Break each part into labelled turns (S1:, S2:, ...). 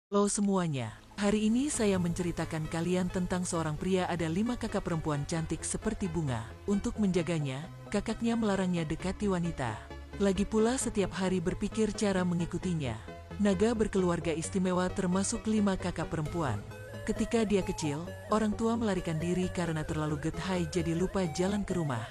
S1: Halo semuanya, hari ini saya menceritakan kalian tentang seorang pria ada 5 kakak perempuan cantik seperti bunga. Untuk menjaganya, kakaknya melarangnya dekati wanita. Lagi pula setiap hari berpikir cara mengikutinya. Naga berkeluarga istimewa termasuk 5 kakak perempuan. Ketika dia kecil, orang tua melarikan diri karena terlalu gethai jadi lupa jalan ke rumah.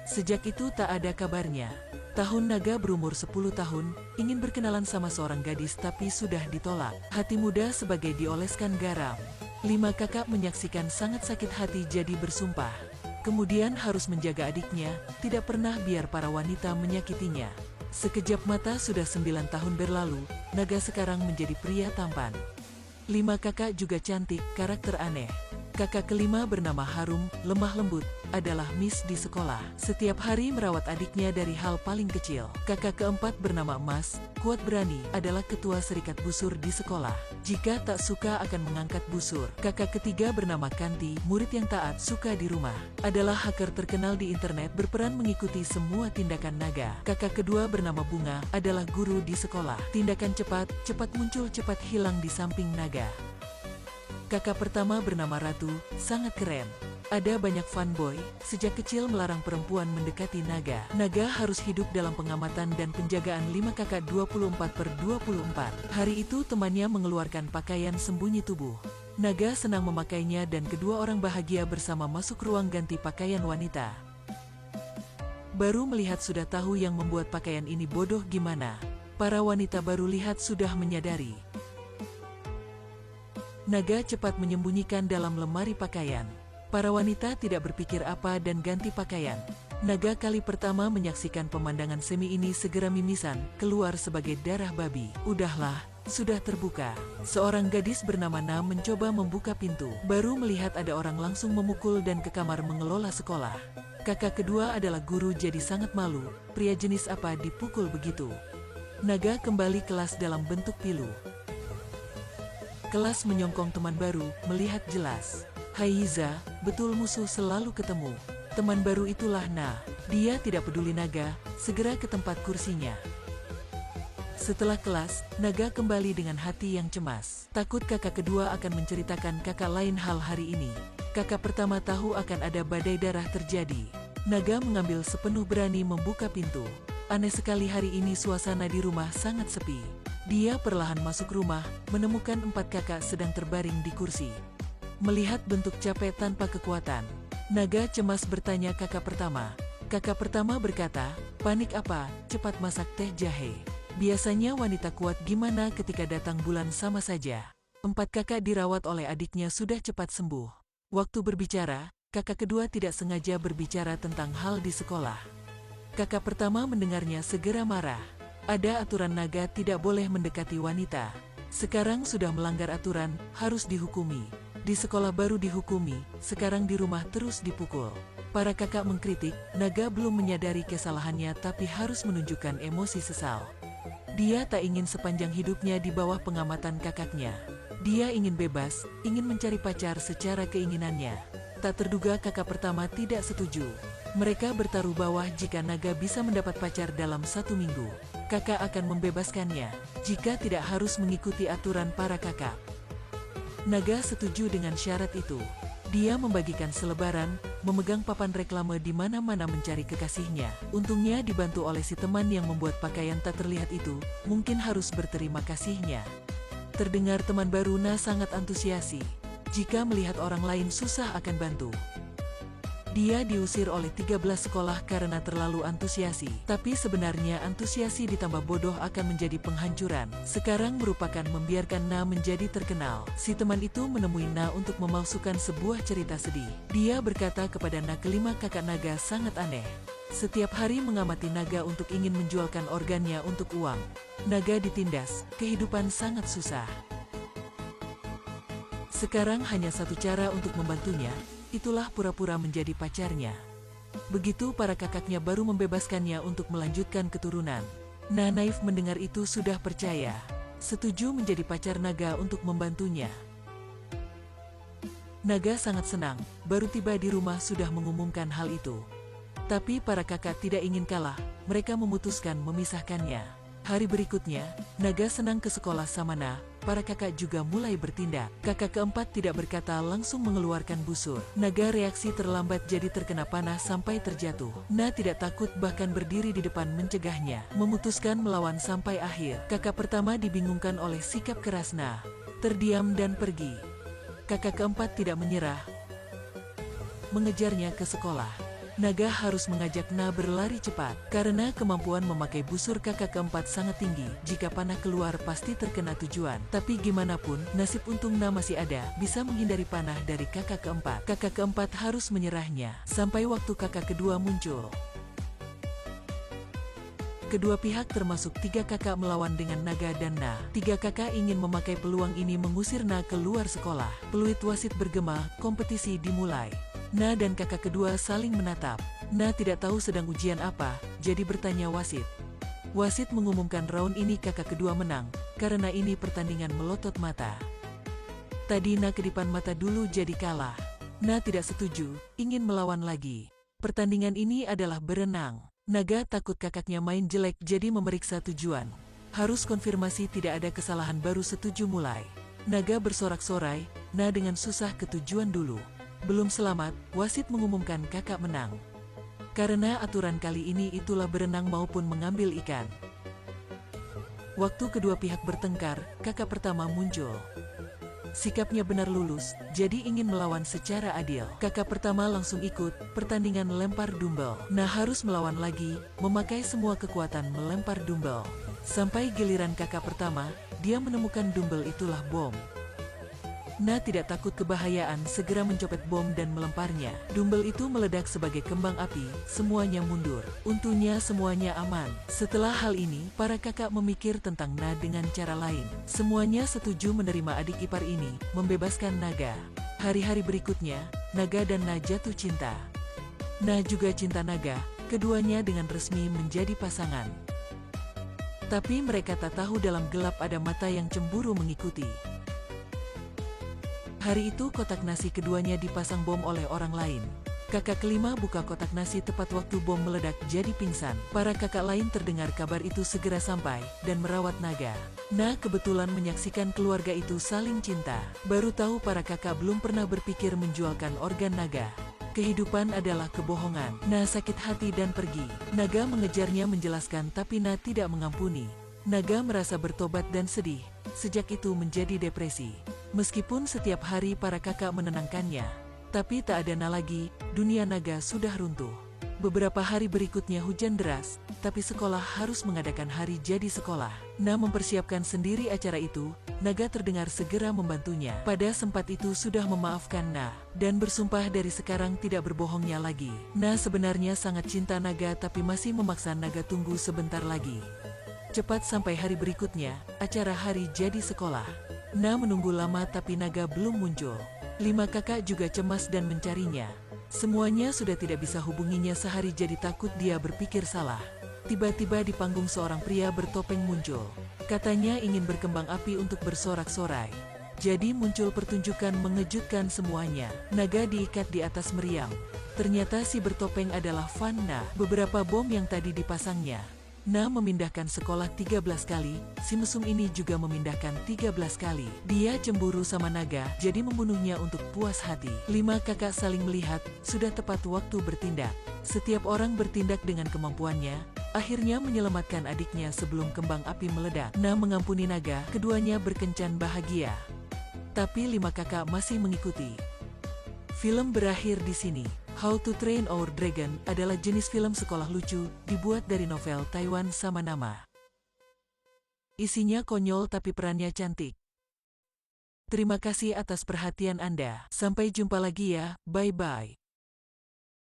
S1: Sejak itu tak ada kabarnya. Tahun Naga berumur 10 tahun, ingin berkenalan sama seorang gadis tapi sudah ditolak. Hati muda sebagai dioleskan garam. 5 kakak menyaksikan sangat sakit hati jadi bersumpah. Kemudian harus menjaga adiknya, tidak pernah biar para wanita menyakitinya. Sekejap mata sudah 9 tahun berlalu, Naga sekarang menjadi pria tampan. 5 kakak juga cantik, karakter aneh. Kakak kelima bernama Harum, lemah lembut, adalah Miss di sekolah. Setiap hari merawat adiknya dari hal paling kecil. Kakak keempat bernama Emas, kuat berani, adalah ketua serikat busur di sekolah. Jika tak suka akan mengangkat busur. Kakak ketiga bernama Kanti, murid yang taat, suka di rumah. Adalah hacker terkenal di internet, berperan mengikuti semua tindakan Naga. Kakak kedua bernama Bunga, adalah guru di sekolah. Tindakan cepat, cepat muncul cepat hilang di samping Naga. Kakak pertama bernama Ratu, sangat keren. Ada banyak fanboy, sejak kecil melarang perempuan mendekati Naga. Naga harus hidup dalam pengamatan dan penjagaan 5 kakak 24/24. Hari itu temannya mengeluarkan pakaian sembunyi tubuh. Naga senang memakainya dan kedua orang bahagia bersama masuk ruang ganti pakaian wanita. Baru melihat sudah tahu yang membuat pakaian ini bodoh gimana. Para wanita baru lihat sudah menyadari. Naga cepat menyembunyikan dalam lemari pakaian. Para wanita tidak berpikir apa dan ganti pakaian. Naga kali pertama menyaksikan pemandangan semi ini segera mimisan, keluar sebagai darah babi. Udahlah, sudah terbuka. Seorang gadis bernama Na mencoba membuka pintu. Baru melihat ada orang langsung memukul dan ke kamar mengelola sekolah. Kakak kedua adalah guru jadi sangat malu, pria jenis apa dipukul begitu. Naga kembali kelas dalam bentuk pilu. Kelas menyongkong teman baru, melihat jelas. Hai Yiza, betul musuh selalu ketemu. Teman baru itulah Na. Dia tidak peduli Naga, segera ke tempat kursinya. Setelah kelas, Naga kembali dengan hati yang cemas. Takut kakak kedua akan menceritakan kakak lain hal hari ini. Kakak pertama tahu akan ada badai darah terjadi. Naga mengambil sepenuh berani membuka pintu. Aneh sekali hari ini suasana di rumah sangat sepi. Dia perlahan masuk rumah, menemukan 4 kakak sedang terbaring di kursi. Melihat bentuk capek tanpa kekuatan, Naga cemas bertanya kakak pertama. Kakak pertama berkata, panik apa, cepat masak teh jahe. Biasanya wanita kuat gimana ketika datang bulan sama saja. 4 kakak dirawat oleh adiknya sudah cepat sembuh. Waktu berbicara, kakak kedua tidak sengaja berbicara tentang hal di sekolah. Kakak pertama mendengarnya segera marah. Ada aturan Naga tidak boleh mendekati wanita. Sekarang sudah melanggar aturan, harus dihukumi. Di sekolah baru dihukumi, sekarang di rumah terus dipukul. Para kakak mengkritik, Naga belum menyadari kesalahannya tapi harus menunjukkan emosi sesal. Dia tak ingin sepanjang hidupnya di bawah pengamatan kakaknya. Dia ingin bebas, ingin mencari pacar secara keinginannya. Tak terduga kakak pertama tidak setuju. Mereka bertaruh bawah jika Naga bisa mendapat pacar dalam 1 minggu. Kakak akan membebaskannya, jika tidak harus mengikuti aturan para kakak. Naga setuju dengan syarat itu. Dia membagikan selebaran, memegang papan reklame di mana-mana mencari kekasihnya. Untungnya dibantu oleh si teman yang membuat pakaian tak terlihat itu, mungkin harus berterima kasihnya. Terdengar teman baru Na sangat antusiasi. Jika melihat orang lain susah akan bantu. Dia diusir oleh 13 sekolah karena terlalu antusiasi. Tapi sebenarnya antusiasi ditambah bodoh akan menjadi penghancuran. Sekarang merupakan membiarkan Na menjadi terkenal. Si teman itu menemui Na untuk memalsukan sebuah cerita sedih. Dia berkata kepada Na kelima kakak Naga sangat aneh. Setiap hari mengamati Naga untuk ingin menjualkan organnya untuk uang. Naga ditindas, kehidupan sangat susah. Sekarang hanya satu cara untuk membantunya. Itulah pura-pura menjadi pacarnya. Begitu para kakaknya baru membebaskannya untuk melanjutkan keturunan. Na naif mendengar itu sudah percaya. Setuju menjadi pacar Naga untuk membantunya. Naga sangat senang, baru tiba di rumah sudah mengumumkan hal itu. Tapi para kakak tidak ingin kalah, mereka memutuskan memisahkannya. Hari berikutnya, naga senang ke sekolah sama Na. Para kakak juga mulai bertindak. Kakak keempat tidak berkata, langsung mengeluarkan busur. Naga reaksi terlambat jadi terkena panah sampai terjatuh. Na tidak takut, bahkan berdiri di depan mencegahnya. Memutuskan melawan sampai akhir. Kakak pertama dibingungkan oleh sikap keras Na. Terdiam dan pergi. Kakak keempat tidak menyerah, mengejarnya ke sekolah. Naga harus mengajak Na berlari cepat, karena kemampuan memakai busur kakak keempat sangat tinggi. Jika panah keluar pasti terkena tujuan. Tapi gimana pun, nasib untung Na masih ada, bisa menghindari panah dari kakak keempat. Kakak keempat harus menyerahnya, sampai waktu kakak kedua muncul. Kedua pihak termasuk 3 kakak melawan dengan Naga dan Na. 3 kakak ingin memakai peluang ini mengusir Na keluar sekolah. Peluit wasit bergema, kompetisi dimulai. Na dan kakak kedua saling menatap. Na tidak tahu sedang ujian apa, jadi bertanya wasit. Wasit mengumumkan round ini kakak kedua menang, karena ini pertandingan melotot mata. Tadi Na kedipan mata dulu jadi kalah. Na tidak setuju, ingin melawan lagi. Pertandingan ini adalah berenang. Naga takut kakaknya main jelek jadi memeriksa tujuan. Harus konfirmasi tidak ada kesalahan baru setuju mulai. Naga bersorak-sorai, Na dengan susah ke tujuan dulu. Belum selamat, wasit mengumumkan kakak menang. Karena aturan kali ini itulah berenang maupun mengambil ikan. Waktu kedua pihak bertengkar, kakak pertama muncul. Sikapnya benar lulus, jadi ingin melawan secara adil. Kakak pertama langsung ikut, pertandingan lempar dumbbell. Nah harus melawan lagi, memakai semua kekuatan melempar dumbbell. Sampai giliran kakak pertama, dia menemukan dumbbell itulah bom. Na tidak takut kebahayaan, segera mencopet bom dan melemparnya. Dumbbell itu meledak sebagai kembang api, semuanya mundur. Untungnya semuanya aman. Setelah hal ini, para kakak memikir tentang Na dengan cara lain. Semuanya setuju menerima adik ipar ini, membebaskan Naga. Hari-hari berikutnya, Naga dan Na jatuh cinta. Na juga cinta Naga, keduanya dengan resmi menjadi pasangan. Tapi mereka tak tahu dalam gelap ada mata yang cemburu mengikuti. Hari itu kotak nasi keduanya dipasang bom oleh orang lain. Kakak kelima buka kotak nasi tepat waktu bom meledak jadi pingsan. Para kakak lain terdengar kabar itu segera sampai dan merawat Naga. Na kebetulan menyaksikan keluarga itu saling cinta. Baru tahu para kakak belum pernah berpikir menjualkan organ Naga. Kehidupan adalah kebohongan. Na sakit hati dan pergi. Naga mengejarnya menjelaskan tapi Na tidak mengampuni. Naga merasa bertobat dan sedih. Sejak itu menjadi depresi. Meskipun setiap hari para kakak menenangkannya, tapi tak ada Na lagi, dunia Naga sudah runtuh. Beberapa hari berikutnya hujan deras, tapi sekolah harus mengadakan hari jadi sekolah. Na mempersiapkan sendiri acara itu, Naga terdengar segera membantunya. Pada sempat itu sudah memaafkan Na, dan bersumpah dari sekarang tidak berbohongnya lagi. Na sebenarnya sangat cinta Naga tapi masih memaksa Naga tunggu sebentar lagi. Cepat sampai hari berikutnya, acara hari jadi sekolah. Na menunggu lama tapi Naga belum muncul. 5 kakak juga cemas dan mencarinya. Semuanya sudah tidak bisa hubunginya sehari jadi takut dia berpikir salah. Tiba-tiba di panggung seorang pria bertopeng muncul. Katanya ingin berkembang api untuk bersorak-sorai. Jadi muncul pertunjukan mengejutkan semuanya. Naga diikat di atas meriam. Ternyata si bertopeng adalah Van Na. Beberapa bom yang tadi dipasangnya. Na memindahkan sekolah 13 kali, si mesum ini juga memindahkan 13 kali. Dia cemburu sama Naga, jadi membunuhnya untuk puas hati. 5 kakak saling melihat, sudah tepat waktu bertindak. Setiap orang bertindak dengan kemampuannya, akhirnya menyelamatkan adiknya sebelum kembang api meledak. Na mengampuni Naga, keduanya berkencan bahagia. Tapi 5 kakak masih mengikuti. Film berakhir di sini. How to Train Our Dragon adalah jenis film sekolah lucu, dibuat dari novel Taiwan sama nama. Isinya konyol tapi perannya cantik. Terima kasih atas perhatian Anda. Sampai jumpa lagi ya, bye-bye.